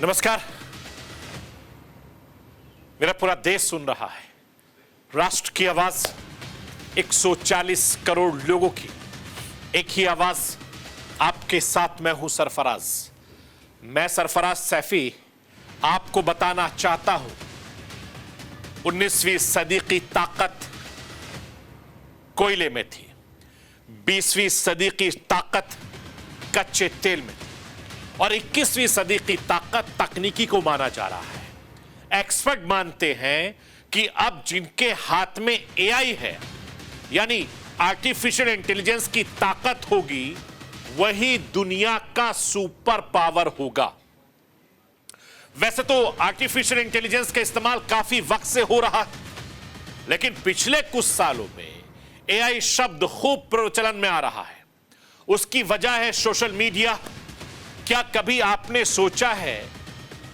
नमस्कार। मेरा पूरा देश सुन रहा है। राष्ट्र की आवाज 140 करोड़ लोगों की एक ही आवाज। आपके साथ मैं हूं सरफराज। मैं सरफराज सैफी आपको बताना चाहता हूं 19वीं सदी की ताकत कोयले में थी, 20वीं सदी की ताकत कच्चे तेल में थी और 21वीं सदी की ताकत तकनीकी को माना जा रहा है। एक्सपर्ट मानते हैं कि अब जिनके हाथ में एआई है, यानी आर्टिफिशियल इंटेलिजेंस की ताकत होगी, वही दुनिया का सुपर पावर होगा। वैसे तो आर्टिफिशियल इंटेलिजेंस का इस्तेमाल काफी वक्त से हो रहा है, लेकिन पिछले कुछ सालों में एआई शब्द खूब प्रचलन में आ रहा है। उसकी वजह है सोशल मीडिया। क्या कभी आपने सोचा है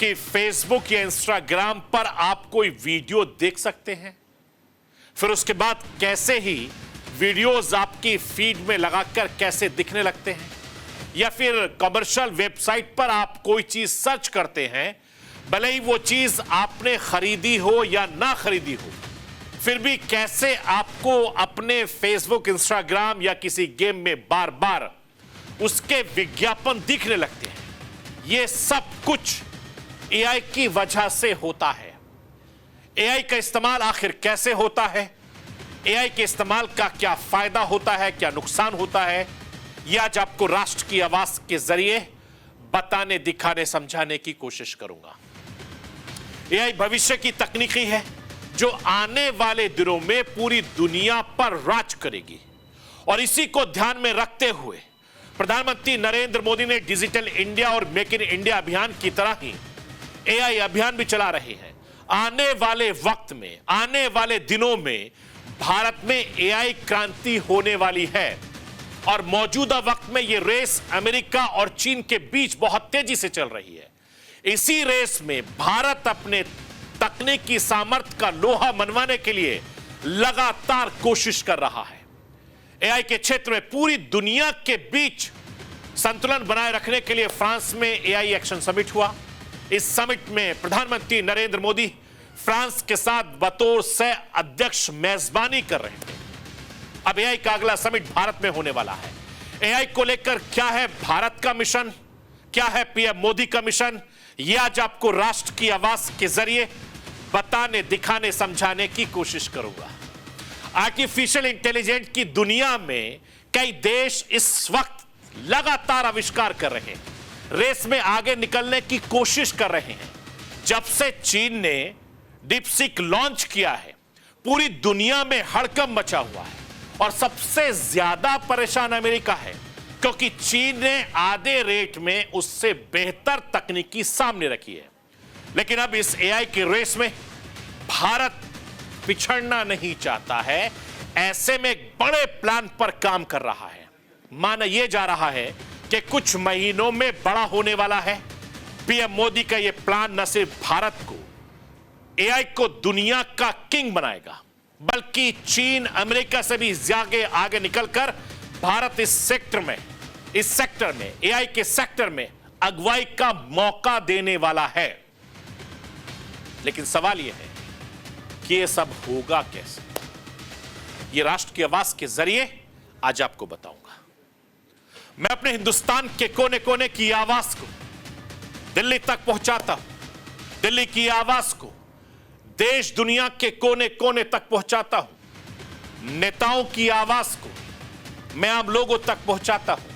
कि फेसबुक या इंस्टाग्राम पर आप कोई वीडियो देख सकते हैं, फिर उसके बाद कैसे ही वीडियोस आपकी फीड में लगाकर कैसे दिखने लगते हैं, या फिर कमर्शियल वेबसाइट पर आप कोई चीज सर्च करते हैं, भले ही वो चीज आपने खरीदी हो या ना खरीदी हो, फिर भी कैसे आपको अपने फेसबुक, इंस्टाग्राम या किसी गेम में बार बार उसके विज्ञापन दिखने लगते हैं। यह सब कुछ एआई की वजह से होता है। एआई का इस्तेमाल आखिर कैसे होता है, एआई के इस्तेमाल का क्या फायदा होता है, क्या नुकसान होता है, यह आज आपको राष्ट्र की आवाज के जरिए बताने, दिखाने, समझाने की कोशिश करूंगा। एआई भविष्य की तकनीकी है जो आने वाले दिनों में पूरी दुनिया पर राज करेगी, और इसी को ध्यान में रखते हुए प्रधानमंत्री नरेंद्र मोदी ने डिजिटल इंडिया और मेक इन इंडिया अभियान की तरह ही एआई अभियान भी चला रहे हैं। आने वाले वक्त में, आने वाले दिनों में भारत में एआई क्रांति होने वाली है, और मौजूदा वक्त में यह रेस अमेरिका और चीन के बीच बहुत तेजी से चल रही है। इसी रेस में भारत अपने तकनीकी सामर्थ्य का लोहा मनवाने के लिए लगातार कोशिश कर रहा है। एआई के क्षेत्र में पूरी दुनिया के बीच संतुलन बनाए रखने के लिए फ्रांस में एआई एक्शन समिट हुआ। इस समिट में प्रधानमंत्री नरेंद्र मोदी फ्रांस के साथ बतौर सह अध्यक्ष मेजबानी कर रहे थे। अब एआई का अगला समिट भारत में होने वाला है। एआई को लेकर क्या है भारत का मिशन, क्या है पीएम मोदी का मिशन, यह आज आपको राष्ट्र की आवाज के जरिए बताने, दिखाने, समझाने की कोशिश करूंगा। आर्टिफिशियल इंटेलिजेंस की दुनिया में कई देश इस वक्त लगातार आविष्कार कर रहे हैं, रेस में आगे निकलने की कोशिश कर रहे हैं। जब से चीन ने डीपसीक लॉन्च किया है, पूरी दुनिया में हड़कंप मचा हुआ है, और सबसे ज्यादा परेशान अमेरिका है, क्योंकि चीन ने आधे रेट में उससे बेहतर तकनीकी सामने रखी है। लेकिन अब इस एआई की रेस में भारत पिछड़ना नहीं चाहता है। ऐसे में एक बड़े प्लान पर काम कर रहा है। माना यह जा रहा है कि कुछ महीनों में बड़ा होने वाला है। पीएम मोदी का यह प्लान न सिर्फ भारत को, एआई को दुनिया का किंग बनाएगा, बल्कि चीन, अमेरिका से भी ज्यादा आगे निकलकर भारत इस सेक्टर में, एआई के सेक्टर में अगुवाई का मौका देने वाला है। लेकिन सवाल यह है कि यह सब होगा कैसे। यह राष्ट्र की आवाज के जरिए आज आपको बताऊंगा। मैं अपने हिंदुस्तान के कोने कोने की आवाज को दिल्ली तक पहुंचाता हूं, दिल्ली की आवाज को देश दुनिया के कोने कोने तक पहुंचाता हूं। नेताओं की आवाज को मैं आम लोगों तक पहुंचाता हूं,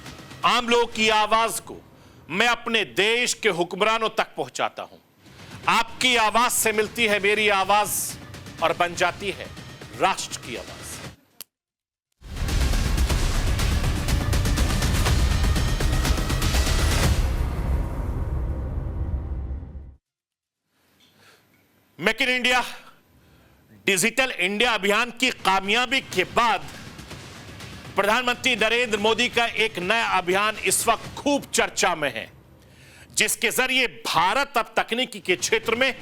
आम लोगों की आवाज को मैं अपने देश के हुक्मरानों तक पहुंचाता हूं। आपकी आवाज से मिलती है मेरी आवाज और बन जाती है राष्ट्र की आवाज। Make in India, digital India अभियान की कामयाबी के बाद प्रधानमंत्री नरेंद्र मोदी का एक नया अभियान इस वक्त खूब चर्चा में है, जिसके जरिए भारत अब तकनीकी के क्षेत्र में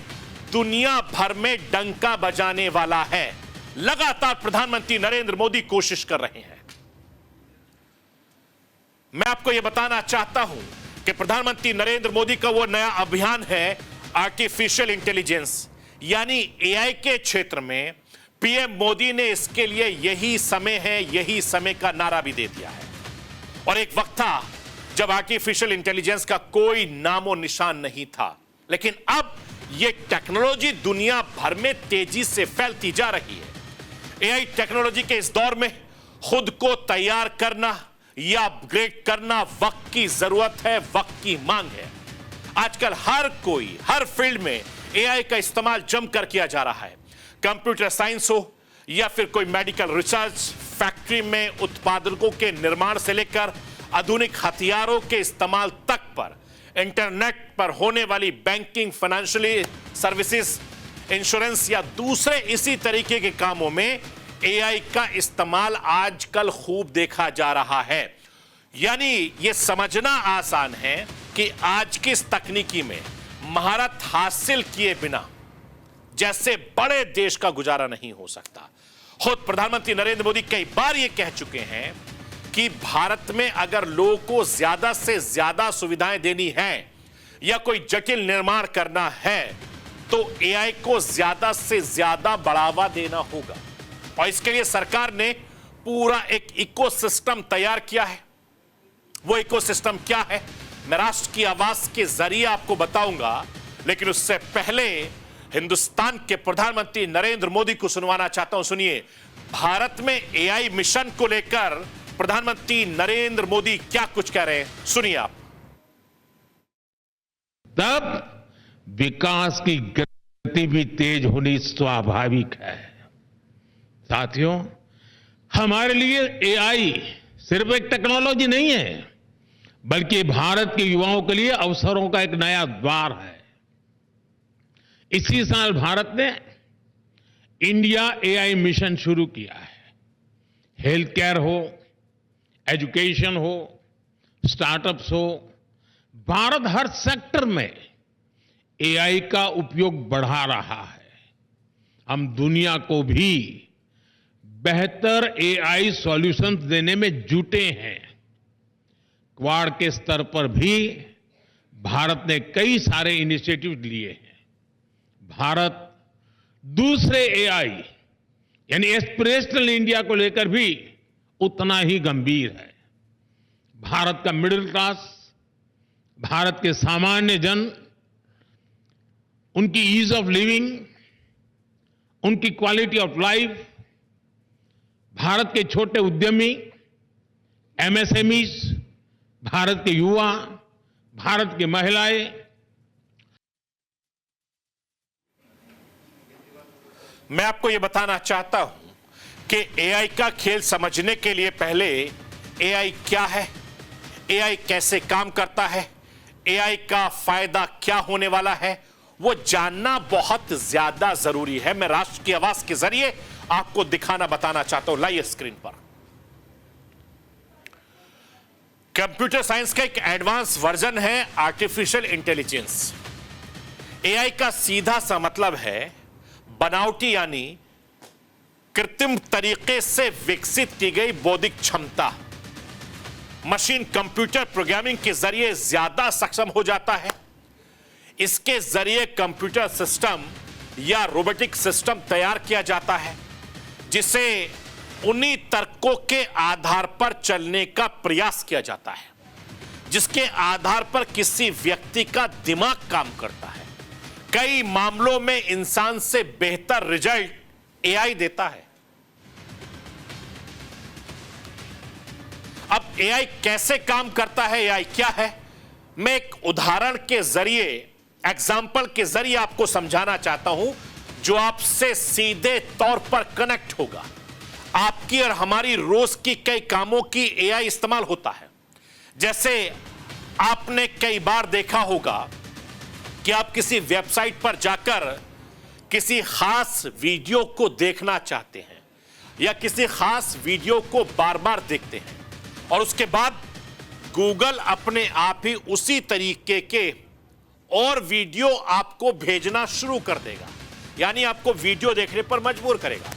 दुनिया भर में डंका बजाने वाला है। लगातार प्रधानमंत्री नरेंद्र मोदी कोशिश कर रहे हैं। मैं आपको यह बताना चाहता हूं कि प्रधानमंत्री नरेंद्र मोदी का वो नया अभियान है आर्टिफिशियल इंटेलिजेंस, यानी एआई के क्षेत्र में पीएम मोदी ने इसके लिए यही समय है, यही समय का नारा भी दे दिया है। और एक वक्त था जब आर्टिफिशियल इंटेलिजेंस का कोई नामो निशान नहीं था, लेकिन अब यह टेक्नोलॉजी दुनिया भर में तेजी से फैलती जा रही है। एआई टेक्नोलॉजी के इस दौर में खुद को तैयार करना या अपग्रेड करना वक्त की जरूरत है, वक्त की मांग है। आजकल हर कोई हर फील्ड में एआई का इस्तेमाल जमकर किया जा रहा है। कंप्यूटर साइंस हो या फिर कोई मेडिकल रिसर्च, फैक्ट्री में उत्पादकों के निर्माण से लेकर आधुनिक हथियारों के इस्तेमाल तक पर, इंटरनेट पर होने वाली बैंकिंग, फाइनेंशियल सर्विसेज, इंश्योरेंस या दूसरे इसी तरीके के कामों में एआई का इस्तेमाल आजकल खूब देखा जा रहा है। यानी यह समझना आसान है कि आज की इस तकनीकी में महारत हासिल किए बिना जैसे बड़े देश का गुजारा नहीं हो सकता। खुद प्रधानमंत्री नरेंद्र मोदी कई बार यह कह चुके हैं कि भारत में अगर लोगों को ज्यादा से ज्यादा सुविधाएं देनी है या कोई जटिल निर्माण करना है तो एआई को ज्यादा से ज्यादा बढ़ावा देना होगा। और इसके लिए सरकार ने पूरा एक इकोसिस्टम तैयार किया है। वो इकोसिस्टम क्या है, मैं राष्ट्र की आवाज के जरिए आपको बताऊंगा, लेकिन उससे पहले हिंदुस्तान के प्रधानमंत्री नरेंद्र मोदी को सुनवाना चाहता हूं। सुनिए, भारत में एआई मिशन को लेकर प्रधानमंत्री नरेंद्र मोदी क्या कुछ कह रहे हैं, सुनिए आप। तब विकास की गति भी तेज होनी स्वाभाविक है। साथियों, हमारे लिए एआई सिर्फ एक टेक्नोलॉजी नहीं है, बल्कि भारत के युवाओं के लिए अवसरों का एक नया द्वार है। इसी साल भारत ने इंडिया एआई मिशन शुरू किया है। हेल्थ केयर हो, एजुकेशन हो, स्टार्टअप्स हो, भारत हर सेक्टर में एआई का उपयोग बढ़ा रहा है। हम दुनिया को भी बेहतर एआई सॉल्यूशंस देने में जुटे हैं। क्वाड के स्तर पर भी भारत ने कई सारे इनिशिएटिव लिए हैं। भारत दूसरे एआई यानी एस्पिरेशनल इंडिया को लेकर भी उतना ही गंभीर है। भारत का मिडिल क्लास, भारत के सामान्य जन, उनकी ईज ऑफ लिविंग, उनकी क्वालिटी ऑफ लाइफ, भारत के छोटे उद्यमी, एमएसएमईज, भारत के युवा, भारत की महिलाएं, मैं आपको यह बताना चाहता हूं कि एआई का खेल समझने के लिए पहले एआई क्या है, एआई कैसे काम करता है, एआई का फायदा क्या होने वाला है, वो जानना बहुत ज्यादा जरूरी है। मैं राष्ट्र की आवाज के जरिए आपको दिखाना बताना चाहता हूं। लाइए स्क्रीन पर। कंप्यूटर साइंस का एक एडवांस वर्जन है आर्टिफिशियल इंटेलिजेंस। एआई का सीधा सा मतलब है बनावटी यानी कृत्रिम तरीके से विकसित की गई बौद्धिक क्षमता। मशीन कंप्यूटर प्रोग्रामिंग के जरिए ज्यादा सक्षम हो जाता है। इसके जरिए कंप्यूटर सिस्टम या रोबोटिक सिस्टम तैयार किया जाता है जिसे उन्हीं तर्कों के आधार पर चलने का प्रयास किया जाता है जिसके आधार पर किसी व्यक्ति का दिमाग काम करता है। कई मामलों में इंसान से बेहतर रिजल्ट एआई देता है। अब एआई कैसे काम करता है, एआई क्या है, मैं एक उदाहरण के जरिए, एग्जाम्पल के जरिए आपको समझाना चाहता हूं जो आपसे सीधे तौर पर कनेक्ट होगा। आपकी और हमारी रोज की कई कामों की एआई इस्तेमाल होता है। जैसे आपने कई बार देखा होगा कि आप किसी वेबसाइट पर जाकर किसी खास वीडियो को देखना चाहते हैं या किसी खास वीडियो को बार बार देखते हैं और उसके बाद गूगल अपने आप ही उसी तरीके के और वीडियो आपको भेजना शुरू कर देगा, यानी आपको वीडियो देखने पर मजबूर करेगा।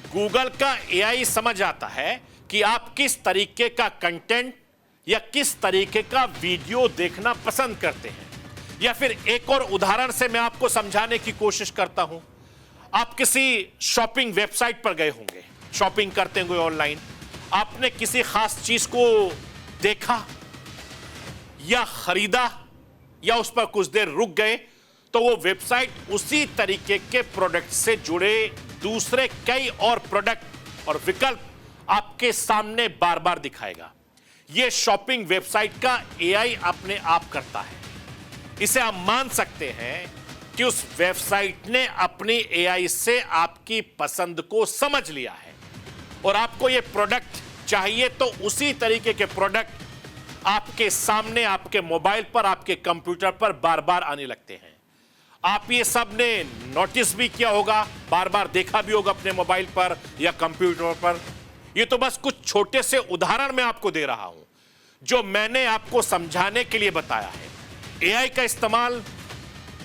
गूगल का एआई समझ आता है कि आप किस तरीके का कंटेंट या किस तरीके का वीडियो देखना पसंद करते हैं। या फिर एक और उदाहरण से मैं आपको समझाने की कोशिश करता हूं। आप किसी शॉपिंग वेबसाइट पर गए होंगे, शॉपिंग करते होंगे ऑनलाइन, आपने किसी खास चीज को देखा या खरीदा या उस पर कुछ देर रुक गए, तो वो वेबसाइट उसी तरीके के प्रोडक्ट से जुड़े दूसरे कई और प्रोडक्ट और विकल्प आपके सामने बार बार दिखाएगा। ये शॉपिंग वेबसाइट का एआई अपने आप करता है। इसे आप मान सकते हैं कि उस वेबसाइट ने अपनी एआई से आपकी पसंद को समझ लिया है और आपको ये प्रोडक्ट चाहिए तो उसी तरीके के प्रोडक्ट आपके सामने, आपके मोबाइल पर, आपके कंप्यूटर पर बार बार आने लगते हैं। आप ये सब ने नोटिस भी किया होगा, बार बार देखा भी होगा अपने मोबाइल पर या कंप्यूटर पर। ये तो बस कुछ छोटे से उदाहरण मैं आपको दे रहा हूं जो मैंने आपको समझाने के लिए बताया है। एआई का इस्तेमाल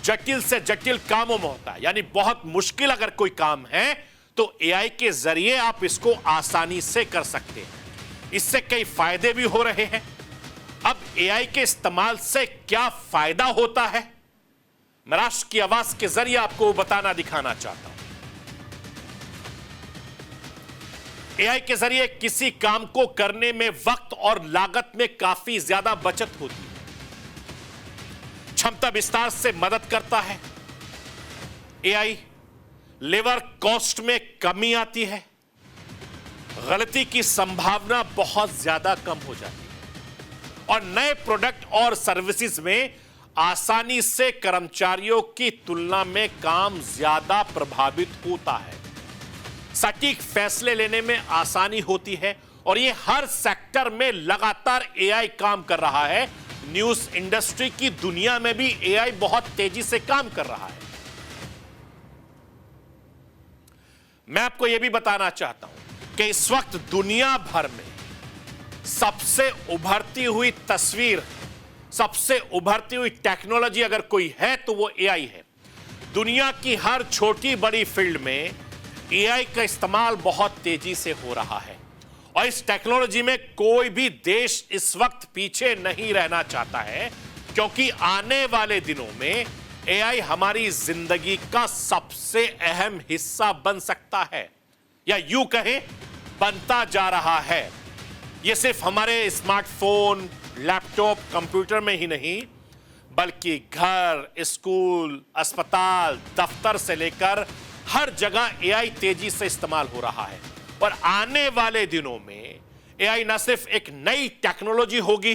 जटिल से जटिल कामों में होता है, यानी बहुत मुश्किल अगर कोई काम है तो एआई के जरिए आप इसको आसानी से कर सकते हैं। इससे कई फायदे भी हो रहे हैं। अब एआई के इस्तेमाल से क्या फायदा होता है, मैं राष्ट्र की आवाज के जरिए आपको बताना, दिखाना चाहता हूं। एआई के जरिए किसी काम को करने में वक्त और लागत में काफी ज्यादा बचत होती है। क्षमता विस्तार से मदद करता है। एआई लेबर कॉस्ट में कमी आती है। गलती की संभावना बहुत ज्यादा कम हो जाती है और नए प्रोडक्ट और सर्विसेज में आसानी से कर्मचारियों की तुलना में काम ज्यादा प्रभावित होता है। सटीक फैसले लेने में आसानी होती है और ये हर सेक्टर में लगातार एआई काम कर रहा है। न्यूज इंडस्ट्री की दुनिया में भी एआई बहुत तेजी से काम कर रहा है। मैं आपको यह भी बताना चाहता हूं कि इस वक्त दुनिया भर में सबसे उभरती हुई तस्वीर, सबसे उभरती हुई टेक्नोलॉजी अगर कोई है तो वो एआई है। दुनिया की हर छोटी बड़ी फील्ड में एआई का इस्तेमाल बहुत तेजी से हो रहा है और इस टेक्नोलॉजी में कोई भी देश इस वक्त पीछे नहीं रहना चाहता है, क्योंकि आने वाले दिनों में एआई हमारी जिंदगी का सबसे अहम हिस्सा बन सकता है, या यूं कहें बनता जा रहा है। यह सिर्फ हमारे स्मार्टफोन, लैपटॉप, कंप्यूटर में ही नहीं, बल्कि घर, स्कूल, अस्पताल, दफ्तर से लेकर हर जगह एआई तेजी से इस्तेमाल हो रहा है। और आने वाले दिनों में एआई न सिर्फ एक नई टेक्नोलॉजी होगी,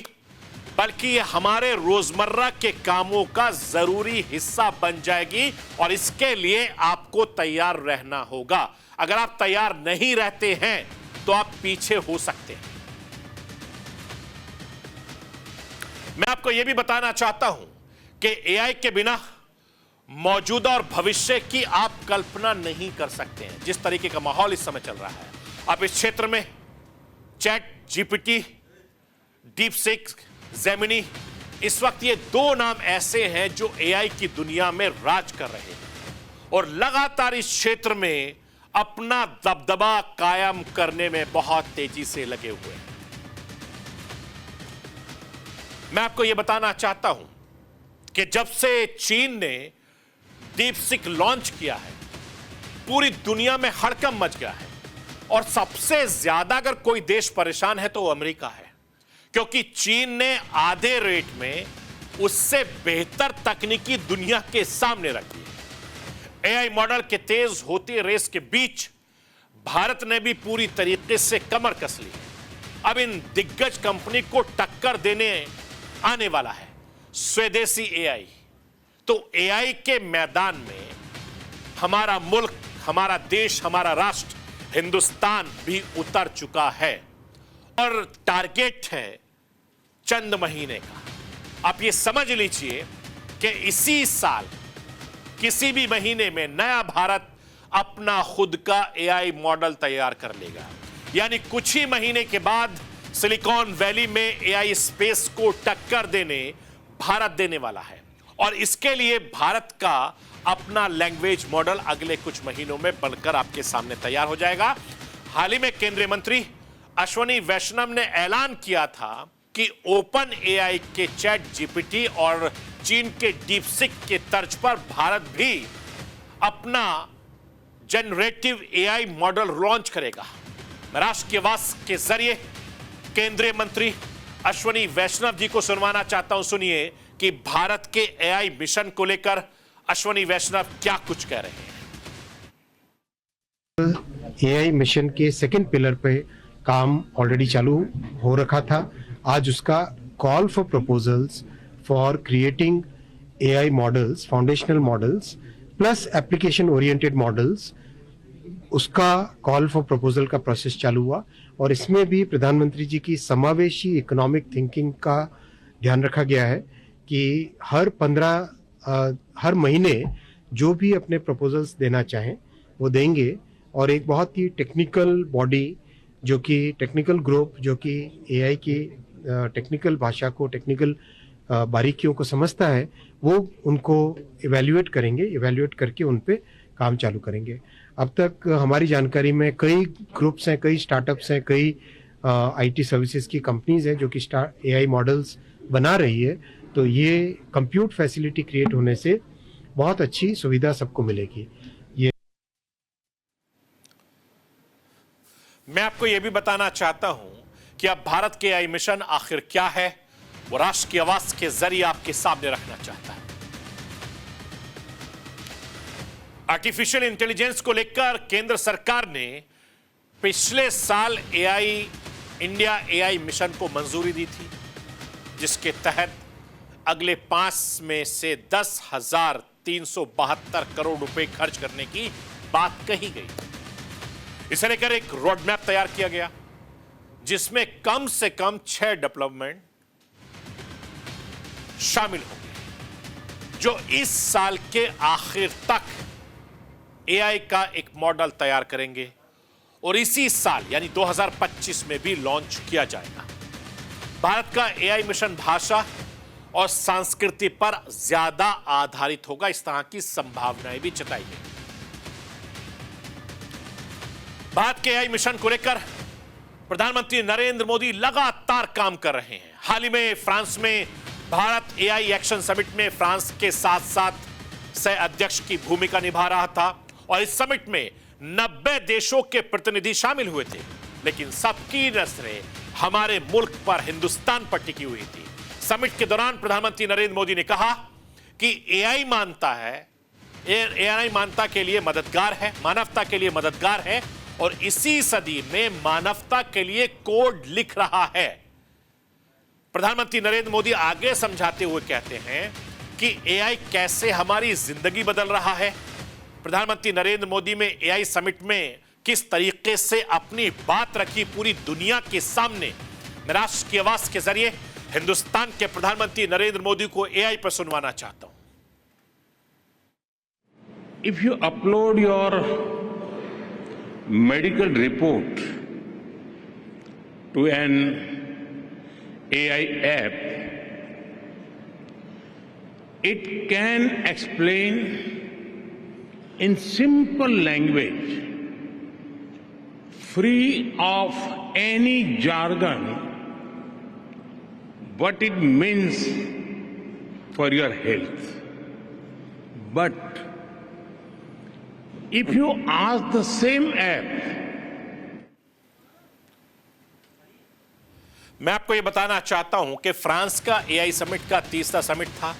बल्कि ये हमारे रोजमर्रा के कामों का जरूरी हिस्सा बन जाएगी और इसके लिए आपको तैयार रहना होगा। अगर आप तैयार नहीं रहते हैं तो आप पीछे हो सकते हैं। मैं आपको यह भी बताना चाहता हूं कि एआई के बिना मौजूदा और भविष्य की आप कल्पना नहीं कर सकते हैं। जिस तरीके का माहौल इस समय चल रहा है, आप इस क्षेत्र में chat GPT, deep seek, Gemini, इस वक्त ये दो नाम ऐसे हैं जो एआई की दुनिया में राज कर रहे हैं और लगातार इस क्षेत्र में अपना दबदबा कायम करने में बहुत तेजी से लगे हुए हैं। मैं आपको यह बताना चाहता हूं कि जब से चीन ने डीप सीक लॉन्च किया है, पूरी दुनिया में हड़कंप मच गया है और सबसे ज्यादा अगर कोई देश परेशान है तो वो अमेरिका है, क्योंकि चीन ने आधे रेट में उससे बेहतर तकनीकी दुनिया के सामने रखी है। एआई मॉडल के तेज होती रेस के बीच भारत ने भी पूरी तरीके से कमर कस ली है। अब इन दिग्गज कंपनी को टक्कर देने आने वाला है स्वदेशी एआई। तो एआई के मैदान में हमारा मुल्क, हमारा देश, हमारा राष्ट्र हिंदुस्तान भी उतर चुका है और टारगेट है चंद महीने का। आप ये समझ लीजिए कि इसी साल किसी भी महीने में नया भारत अपना खुद का एआई मॉडल तैयार कर लेगा। यानी कुछ ही महीने के बाद सिलिकॉन वैली में एआई स्पेस को टक्कर देने भारत देने वाला है और इसके लिए भारत का अपना लैंग्वेज मॉडल अगले कुछ महीनों में बनकर आपके सामने तैयार हो जाएगा। हाल ही में केंद्रीय मंत्री अश्विनी वैष्णव ने ऐलान किया था कि ओपन एआई के चैट जीपीटी और चीन के डीपसीक के तर्ज पर भारत भी अपना जनरेटिव एआई मॉडल लॉन्च करेगा। मैं राष्ट्र की आवाज के जरिए केंद्रीय मंत्री अश्विनी वैष्णव जी को सुनवाना चाहता हूं। सुनिए कि भारत के एआई मिशन को लेकर अश्विनी वैष्णव क्या कुछ कह रहे हैं। एआई मिशन के सेकंड पिलर पे काम ऑलरेडी चालू हो रखा था। आज उसका call for proposals for creating AI models, foundational models plus application oriented models, उसका कॉल फॉर प्रपोजल का प्रोसेस चालू हुआ और इसमें भी प्रधानमंत्री जी की समावेशी इकोनॉमिक थिंकिंग का ध्यान रखा गया है कि हर महीने जो भी अपने प्रपोजल्स देना चाहें वो देंगे और एक बहुत ही टेक्निकल बॉडी जो कि टेक्निकल ग्रुप जो कि एआई की टेक्निकल भाषा को, टेक्निकल बारीकियों को समझता है, वो उनको इवैल्यूएट करेंगे, इवैल्यूएट करके उन पे काम चालू करेंगे। अब तक हमारी जानकारी में कई ग्रुप्स हैं, कई स्टार्टअप्स हैं, कई आईटी सर्विसेज की कंपनीज हैं जो कि एआई मॉडल्स बना रही है। तो ये कंप्यूट फैसिलिटी क्रिएट होने से बहुत अच्छी सुविधा सबको मिलेगी। मैं आपको यह भी बताना चाहता हूं कि अब भारत के एआई मिशन आखिर क्या है, वो राष्ट्र की आवाज के जरिए आपके सामने रखना चाहता है। आर्टिफिशियल इंटेलिजेंस को लेकर केंद्र सरकार ने पिछले साल इंडिया एआई मिशन को मंजूरी दी थी, जिसके तहत अगले 5 में से 10,372 करोड़ रुपए खर्च करने की बात कही गई। इसे लेकर एक रोड मैप तैयार किया गया जिसमें कम से कम 6 डेवलपमेंट शामिल होंगे जो इस साल के आखिर तक एआई का एक मॉडल तैयार करेंगे और इसी साल यानी 2025 में भी लॉन्च किया जाएगा। भारत का एआई मिशन भाषा और संस्कृति पर ज्यादा आधारित होगा, इस तरह की संभावनाएं भी जताई गई। भारत के एआई मिशन को लेकर प्रधानमंत्री नरेंद्र मोदी लगातार काम कर रहे हैं। हाल ही में फ्रांस में भारत एआई एक्शन समिट में फ्रांस के साथ साथ सह अध्यक्ष की भूमिका निभा रहा था और इस समिट में 90 देशों के प्रतिनिधि शामिल हुए थे, लेकिन सबकी नजरें हमारे मुल्क पर, हिंदुस्तान पर टिकी हुई थी। समिट के दौरान प्रधानमंत्री नरेंद्र मोदी ने कहा कि एआई मानवता के लिए मददगार है, मानवता के लिए मददगार है और इसी सदी में मानवता के लिए कोड लिख रहा है। प्रधानमंत्री नरेंद्र मोदी आगे समझाते हुए कहते हैं कि एआई कैसे हमारी जिंदगी बदल रहा है। प्रधानमंत्री नरेंद्र मोदी में एआई समिट में किस तरीके से अपनी बात रखी पूरी दुनिया के सामने। मैं राष्ट्र की आवाज के जरिए हिंदुस्तान के प्रधानमंत्री नरेंद्र मोदी को एआई पर सुनवाना चाहता हूं। If you upload your medical report to an AI app, it can explain in simple language, free of any jargon, what it means for your health. But if you ask the same app, मैं आपको यह बताना चाहता हूं कि France का AI summit का तीसरा समिट था।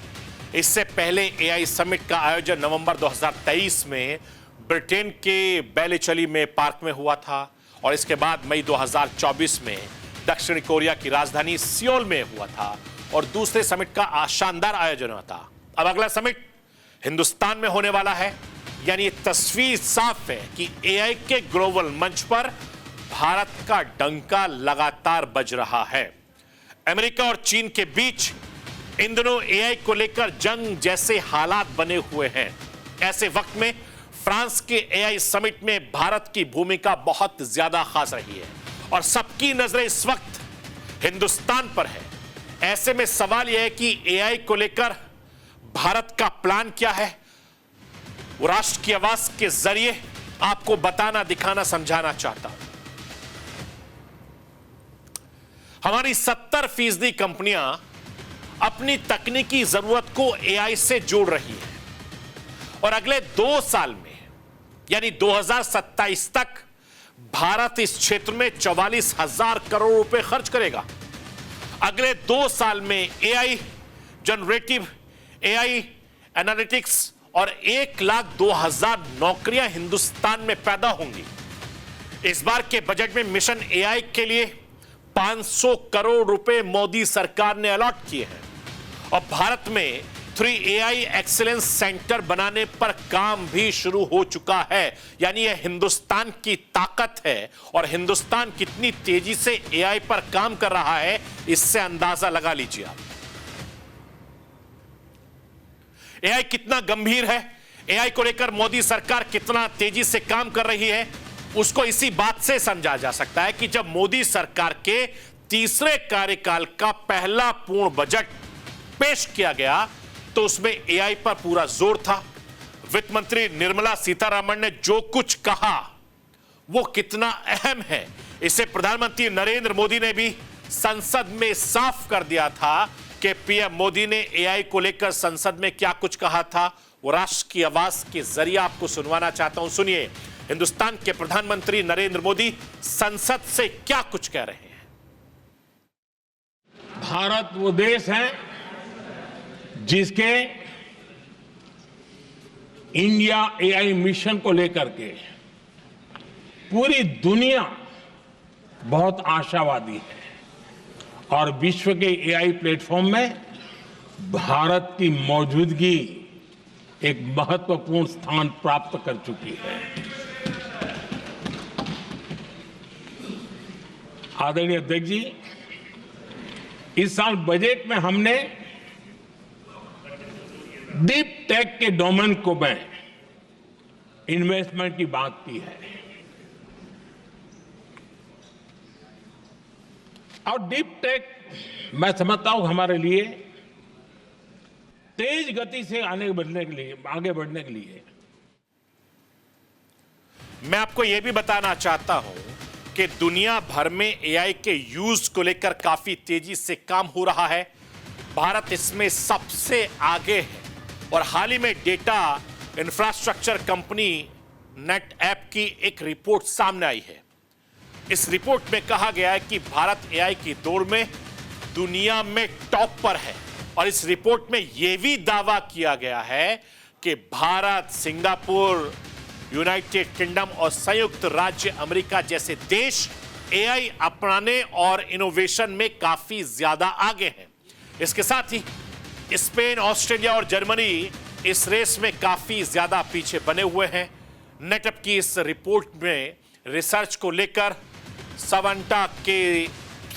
इससे पहले एआई समिट का आयोजन नवंबर 2023 में ब्रिटेन के बैलेचली में पार्क में हुआ था और इसके बाद मई 2024 में दक्षिण कोरिया की राजधानी सियोल में हुआ था और दूसरे समिट का शानदार आयोजन हुआ था। अब अगला समिट हिंदुस्तान में होने वाला है, यानी तस्वीर साफ है कि एआई के ग्लोबल मंच पर भारत का डंका लगातार बज रहा है। अमेरिका और चीन के बीच इन दिनों एआई को लेकर जंग जैसे हालात बने हुए हैं। ऐसे वक्त में फ्रांस के एआई समिट में भारत की भूमिका बहुत ज्यादा खास रही है और सबकी नजरें इस वक्त हिंदुस्तान पर है। ऐसे में सवाल यह है कि एआई को लेकर भारत का प्लान क्या है, वो राष्ट्र की आवाज के जरिए आपको बताना, दिखाना, समझाना चाहता हूं। हमारी 70% कंपनियां अपनी तकनीकी जरूरत को एआई से जोड़ रही हैं और अगले 2 साल में यानी 2027 तक भारत इस क्षेत्र में 44,000 करोड़ रुपए खर्च करेगा। अगले 2 साल में एआई, जनरेटिव एआई, एनालिटिक्स और 1,02,000 नौकरियां हिंदुस्तान में पैदा होंगी। इस बार के बजट में मिशन एआई के लिए 500 करोड़ रुपए मोदी सरकार ने अलॉट किए हैं और भारत में 3 एआई एक्सीलेंस सेंटर बनाने पर काम भी शुरू हो चुका है। यानी यह हिंदुस्तान की ताकत है और हिंदुस्तान कितनी तेजी से एआई पर काम कर रहा है इससे अंदाजा लगा लीजिए आप। एआई कितना गंभीर है, एआई को लेकर मोदी सरकार कितना तेजी से काम कर रही है, उसको इसी बात से समझा जा सकता है कि जब मोदी सरकार के तीसरे कार्यकाल का पहला पूर्ण बजट पेश किया गया तो उसमें एआई पर पूरा जोर था। वित्त मंत्री निर्मला सीतारमण ने जो कुछ कहा वो कितना अहम है, इसे प्रधानमंत्री नरेंद्र मोदी ने भी संसद में साफ कर दिया था कि पीएम मोदी ने एआई को लेकर संसद में क्या कुछ कहा था। वो राष्ट्र की आवाज के जरिए आपको सुनवाना चाहता हूं। सुनिए हिंदुस्तान के प्रधानमंत्री नरेंद्र मोदी संसद से क्या कुछ कह रहे हैं। भारत वो देश है जिसके इंडिया एआई मिशन को लेकर के पूरी दुनिया बहुत आशावादी है और विश्व के एआई प्लेटफॉर्म में भारत की मौजूदगी एक महत्वपूर्ण स्थान प्राप्त कर चुकी है। आदरणीय अध्यक्ष जी, इस साल बजट में हमने डीप टेक के डोमेन को में इन्वेस्टमेंट की बात की है और डीप टेक मैं समझता हूं हमारे लिए तेज गति से आगे बढ़ने के लिए मैं आपको यह भी बताना चाहता हूं कि दुनिया भर में एआई के यूज को लेकर काफी तेजी से काम हो रहा है। भारत इसमें सबसे आगे है और हाल ही में data infrastructure company net app की एक रिपोर्ट सामने आई है। इस रिपोर्ट में कहा गया है कि भारत एआई की दौड़ में दुनिया में टॉप पर है और इस रिपोर्ट में यह भी दावा किया गया है कि भारत, सिंगापुर, यूनाइटेड किंगडम और संयुक्त राज्य अमेरिका जैसे देश एआई अपनाने और इनोवेशन में काफी ज्यादा आगे हैं। इसके साथ ही स्पेन, ऑस्ट्रेलिया और जर्मनी इस रेस में काफी ज्यादा पीछे बने हुए हैं। नेटअप की इस रिपोर्ट में रिसर्च को लेकर सवंटा के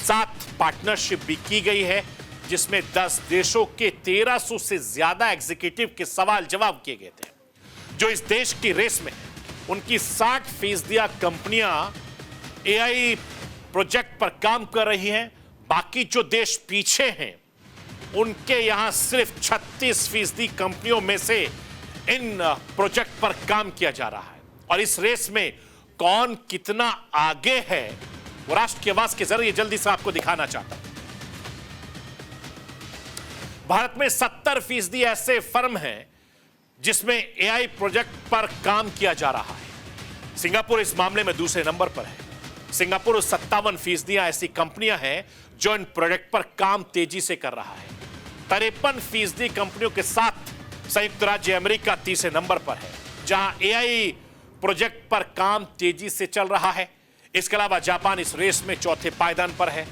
साथ पार्टनरशिप भी की गई है जिसमें 10 देशों के 1300 से ज्यादा एग्जीक्यूटिव के सवाल जवाब किए गए थे। जो इस देश की रेस में उनकी 60% कंपनियां एआई प्रोजेक्ट पर काम कर रही हैं। बाकी जो देश पीछे हैं उनके यहां सिर्फ 36% कंपनियों में से इन प्रोजेक्ट पर काम किया जा रहा है और इस रेस में कौन कितना आगे है वो राष्ट्र की आवाज के जरिए जल्दी से आपको दिखाना चाहता हूं। भारत में 70% ऐसे फर्म हैं जिसमें एआई प्रोजेक्ट पर काम किया जा रहा है। सिंगापुर इस मामले में दूसरे नंबर पर है। सिंगापुर 57% ऐसी कंपनियां हैं जो इन प्रोजेक्ट पर काम तेजी से कर रहा है। 53% कंपनियों के साथ संयुक्त राज्य अमेरिका तीसरे नंबर पर है जहां एआई प्रोजेक्ट पर काम तेजी से चल रहा है। इसके अलावा जापान इस रेस में चौथे पायदान पर है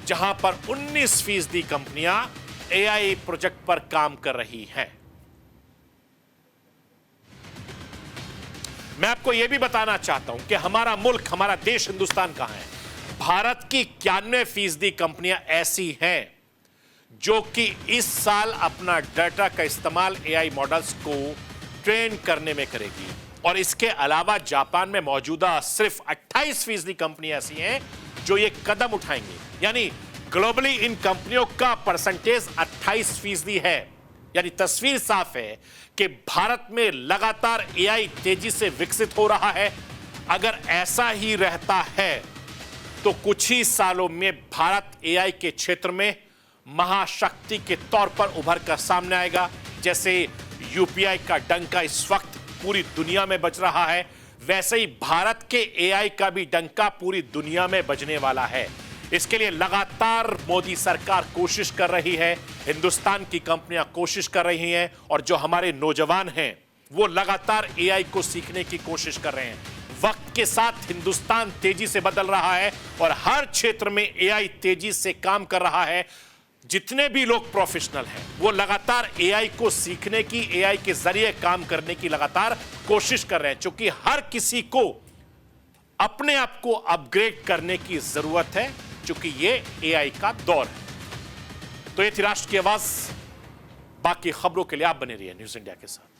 जहां पर 19% कंपनियां एआई प्रोजेक्ट पर काम कर रही हैं। मैं आपको यह भी बताना चाहता हूं कि हमारा मुल्क, हमारा देश हिंदुस्तान कहां है। भारत की 91% कंपनियां ऐसी हैं जो कि इस साल अपना डाटा का इस्तेमाल एआई मॉडल्स को ट्रेन करने में करेगी और इसके अलावा जापान में मौजूदा सिर्फ 28% कंपनियां ऐसी हैं जो ये कदम उठाएंगी। यानी ग्लोबली इन कंपनियों का परसेंटेज 28% है। यानी तस्वीर साफ है कि भारत में लगातार एआई तेजी से विकसित हो रहा है। अगर ऐसा ही रहता है तो कुछ ही सालों में भारत एआई के क्षेत्र में महाशक्ति के तौर पर उभर कर सामने आएगा। जैसे यूपीआई का डंका इस वक्त पूरी दुनिया में बज रहा है, वैसे ही भारत के एआई का भी डंका पूरी दुनिया में बजने वाला है। इसके लिए लगातार मोदी सरकार कोशिश कर रही है, हिंदुस्तान की कंपनियां कोशिश कर रही हैं, और जो हमारे नौजवान हैं वो लगातार एआई को सीखने की कोशिश कर रहे हैं। वक्त के साथ हिंदुस्तान तेजी से बदल रहा है और हर क्षेत्र में एआई तेजी से काम कर रहा है। जितने भी लोग प्रोफेशनल हैं वो लगातार एआई को सीखने की, एआई के जरिए काम करने की लगातार कोशिश कर रहे हैं, क्योंकि हर किसी को अपने आप को अपग्रेड करने की जरूरत है, क्योंकि ये एआई का दौर है। तो ये थी राष्ट्र की आवाज। बाकी खबरों के लिए आप बने रहिए न्यूज़ इंडिया के साथ।